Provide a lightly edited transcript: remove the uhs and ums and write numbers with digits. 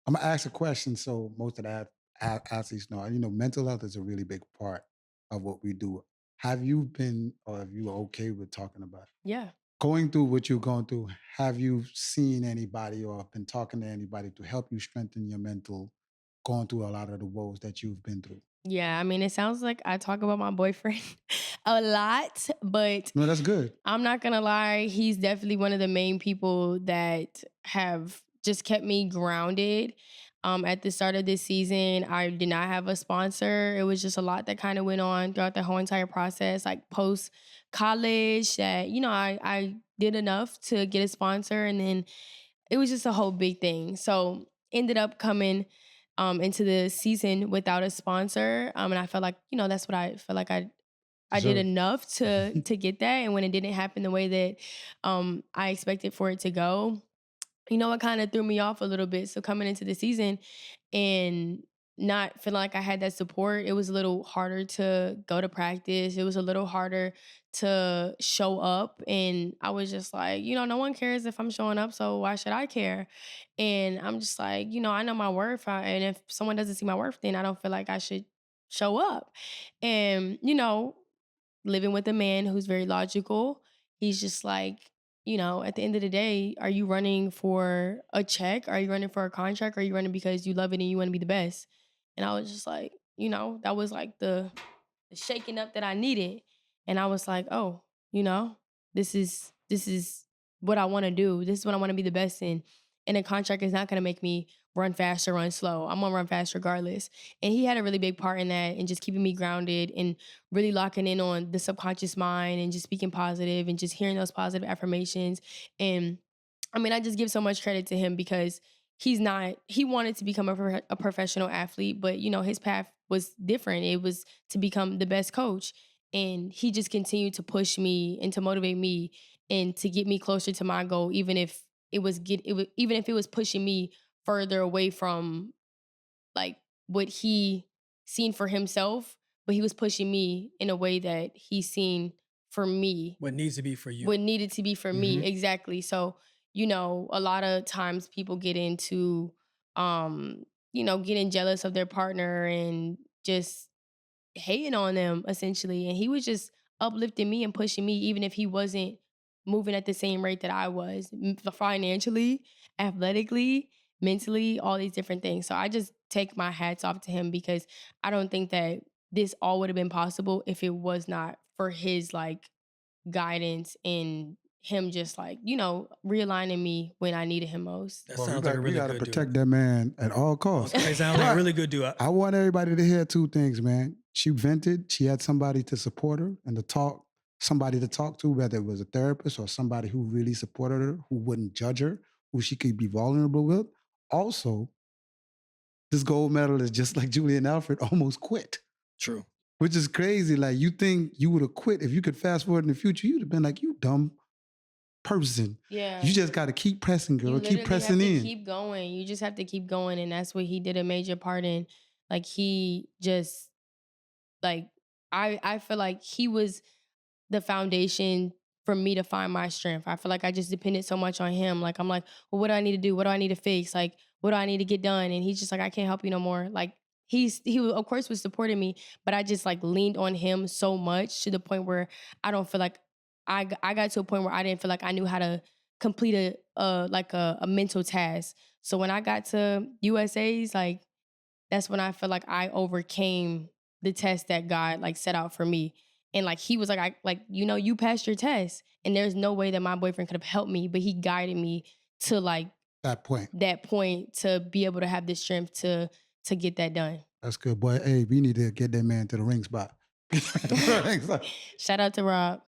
I'm gonna ask a question so most of the athletes know. You know, mental health is a really big part of what we do. Have you been, or have you okay with talking about it? Yeah. Going through what you're going through? Have you seen anybody or been talking to anybody to help you strengthen your mental, going through a lot of the woes that you've been through? Yeah, I mean, it sounds like I talk about my boyfriend a lot, but No, that's good. I'm not gonna lie, he's definitely one of the main people that have just kept me grounded. At the start of this season, I did not have a sponsor. It was just a lot that kind of went on throughout the whole entire process, like post college. That I did enough to get a sponsor, and then it was just a whole big thing. So ended up coming into the season without a sponsor, and I felt like that's what I felt like I did Deserve. enough to get that, and when it didn't happen the way that I expected for it to go, it kind of threw me off a little bit. So coming into the season and not feeling like I had that support, it was a little harder to go to practice. It was a little harder to show up. And I was just like, no one cares if I'm showing up. So why should I care? And I'm just like, I know my worth. And if someone doesn't see my worth, then I don't feel like I should show up. And, living with a man who's very logical, he's just like, at the end of the day, are you running for a check? Are you running for a contract? Are you running because you love it and you want to be the best? And I was just like, that was like the shaking up that I needed. And I was like, oh, this is what I want to do. This is what I want to be the best in. And a contract is not going to make me run fast or run slow. I'm gonna run fast regardless. And he had a really big part in that and just keeping me grounded and really locking in on the subconscious mind and just speaking positive and just hearing those positive affirmations. And I mean, I just give so much credit to him because he wanted to become a professional athlete, but his path was different. It was to become the best coach. And he just continued to push me and to motivate me and to get me closer to my goal, even if even if it was pushing me further away from like what he seen for himself, but he was pushing me in a way that he seen for me, What needs to be for you. what needed to be for me. Hmm. Exactly. So, a lot of times people get into getting jealous of their partner and just hating on them essentially. And he was just uplifting me and pushing me, even if he wasn't moving at the same rate that I was financially, athletically, mentally, all these different things. So I just take my hats off to him because I don't think that this all would have been possible if it was not for his like guidance and him just like, realigning me when I needed him most. That Well, sounds like a we really got to good dude. protect that man at all costs. Okay, sounds like a But really good dude. I want everybody to hear two things, man. She vented. She had somebody to support her and to talk, somebody to talk to, whether it was a therapist or somebody who really supported her, who wouldn't judge her, who she could be vulnerable with. Also, this gold medalist, just like Julian Alfred, almost quit, True. which is crazy. Like, you think you would have quit if you could fast forward in the future, you'd have been like, you dumb person. You Yeah. just got to keep pressing, You girl. Keep literally have pressing to in. keep going. You just have to keep going. And that's what he did a major part in. Like he just like I feel like he was the foundation for me to find my strength. I feel like I just depended so much on him. Like I'm like, well, what do I need to do? What do I need to fix? Like, what do I need to get done? And he's just like, I can't help you no more. Like of course was supporting me, but I just like leaned on him so much to the point where I don't feel like I got to a point where I didn't feel like I knew how to complete a mental task. So when I got to USA's, like that's when I feel like I overcame the test that God like set out for me. And like he was like, you passed your test. And there's no way that my boyfriend could have helped me, but he guided me to like That point. that point to be able to have the strength to get that done. That's good, boy. Hey, we need to get that man to the ring spot. To the ring spot. Shout out to Rob.